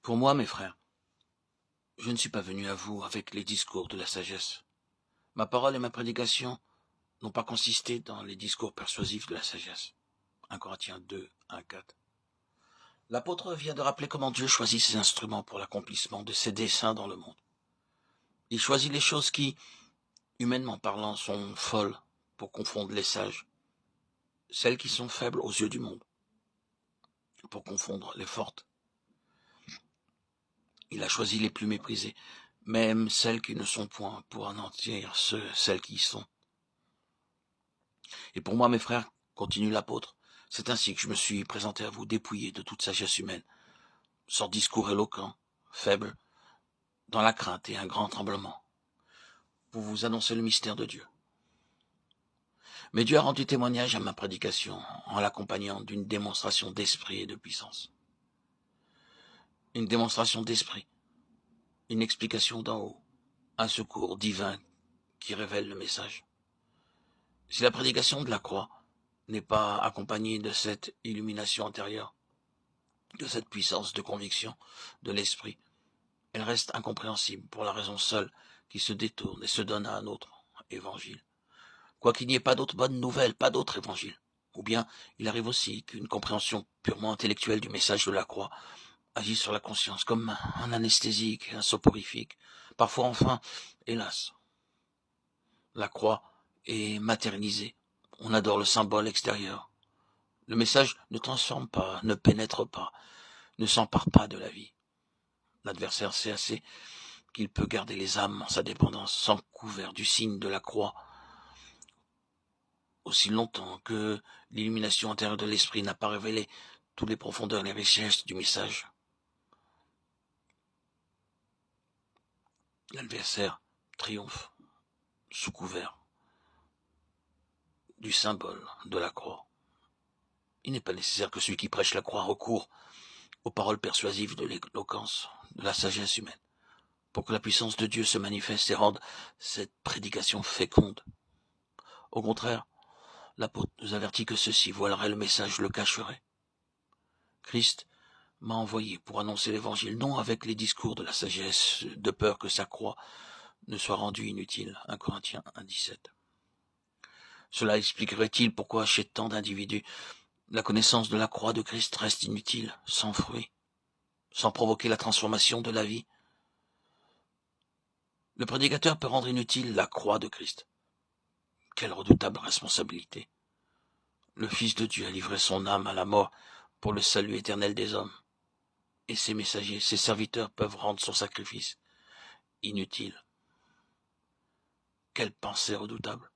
Pour moi, mes frères, je ne suis pas venu à vous avec les discours de la sagesse. Ma parole et ma prédication n'ont pas consisté dans les discours persuasifs de la sagesse. 1 Corinthiens 2, 1, 4. L'apôtre vient de rappeler comment Dieu choisit ses instruments pour l'accomplissement de ses desseins dans le monde. Il choisit les choses qui, humainement parlant, sont folles pour confondre les sages, celles qui sont faibles aux yeux du monde, pour confondre les fortes. Il a choisi les plus méprisées, même celles qui ne sont point, pour anéantir celles qui y sont. Et pour moi, mes frères, continue l'apôtre, c'est ainsi que je me suis présenté à vous dépouillé de toute sagesse humaine, sans discours éloquent, faible, dans la crainte et un grand tremblement, pour vous annoncer le mystère de Dieu. Mais Dieu a rendu témoignage à ma prédication en l'accompagnant d'une démonstration d'esprit et de puissance. Une démonstration d'esprit, une explication d'en haut, un secours divin qui révèle le message. Si la prédication de la croix n'est pas accompagnée de cette illumination intérieure, de cette puissance de conviction de l'esprit, elle reste incompréhensible pour la raison seule qui se détourne et se donne à un autre évangile. Quoiqu'il n'y ait pas d'autre bonne nouvelle, pas d'autre évangile. Ou bien il arrive aussi qu'une compréhension purement intellectuelle du message de la croix agit sur la conscience comme un anesthésique, un soporifique. Parfois enfin, hélas, la croix est matérialisée. On adore le symbole extérieur. Le message ne transforme pas, ne pénètre pas, ne s'empare pas de la vie. L'adversaire sait assez qu'il peut garder les âmes en sa dépendance sans couvert du signe de la croix, aussi longtemps que l'illumination intérieure de l'esprit n'a pas révélé toutes les profondeurs et les richesses du message. L'adversaire triomphe sous couvert du symbole de la croix. Il n'est pas nécessaire que celui qui prêche la croix recourt aux paroles persuasives de l'éloquence, de la sagesse humaine, pour que la puissance de Dieu se manifeste et rende cette prédication féconde. Au contraire, l'apôtre nous avertit que ceux-ci voileraient le message, le cacheraient. Christ m'a envoyé pour annoncer l'évangile, non avec les discours de la sagesse, de peur que sa croix ne soit rendue inutile. 1 Corinthiens 1, 17. Cela expliquerait-il pourquoi chez tant d'individus, la connaissance de la croix de Christ reste inutile, sans fruit, sans provoquer la transformation de la vie. Le prédicateur peut rendre inutile la croix de Christ. Quelle redoutable responsabilité! Le Fils de Dieu a livré son âme à la mort pour le salut éternel des hommes. Et ses messagers, ses serviteurs peuvent rendre son sacrifice inutile. Quelle pensée redoutable!